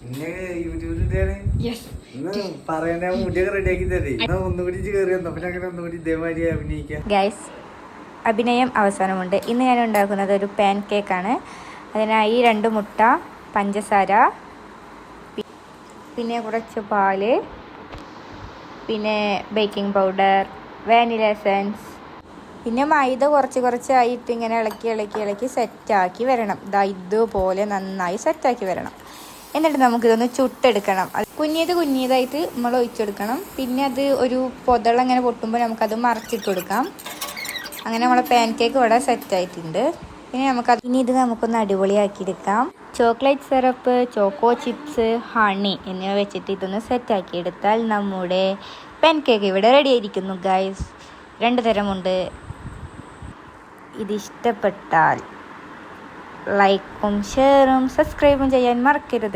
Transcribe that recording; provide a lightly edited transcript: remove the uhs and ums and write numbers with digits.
പിന്നെ യൂട്യൂബിലാണ് പറയണ മുടിയൊക്കെ റെഡിയാക്കി തരേ ഒന്നുകൂടി കയറി വന്നു പിന്നെ അങ്ങനെ ഒന്നുകൂടി ഇതേമാതിരി അഭിനയിക്കാം. ഗൈസ്, അഭിനയം അവസാനമുണ്ട്. ഇന്ന് ഞാൻ ഉണ്ടാക്കുന്നത് ഒരു പാൻ കേക്കാണ്. അതിനായി 2 മുട്ട, പഞ്ചസാര, പിന്നെ കുറച്ച് പാല്, പിന്നെ ബേക്കിംഗ് പൗഡർ, വാനില എസൻസ്, പിന്നെ മൈദ കുറച്ചായിട്ട് ഇങ്ങനെ ഇളക്കി സെറ്റാക്കി വരണം. ഇതുപോലെ നന്നായി സെറ്റാക്കി വരണം. എന്നിട്ട് നമുക്കിതൊന്ന് ചുട്ടെടുക്കണം. കുഞ്ഞിയതായിട്ട് നമ്മൾ ഒഴിച്ചെടുക്കണം. പിന്നെ അത് ഒരു പൊതളങ്ങനെ പൊട്ടുമ്പോൾ നമുക്കത് മറച്ചിട്ട് കൊടുക്കാം. അങ്ങനെ നമ്മളെ പാൻ കേക്ക് ഇവിടെ സെറ്റായിട്ടുണ്ട്. ഇനി ഇത് നമുക്കൊന്ന് അടിപൊളിയാക്കിയെടുക്കാം. Chocolate syrup, choco chips, honey എന്നിവ വെച്ചിട്ട് ഇതൊന്ന് സെറ്റാക്കി എടുത്താൽ നമ്മുടെ പാൻ കേക്ക് ഇവിടെ റെഡി ആയിരിക്കുന്നു. ഗൈസ്, 2 തരമുണ്ട്. ഇതിഷ്ടപ്പെട്ടാൽ ലൈക്കും ഷെയറും സബ്സ്ക്രൈബും ചെയ്യാൻ മറക്കരുത്.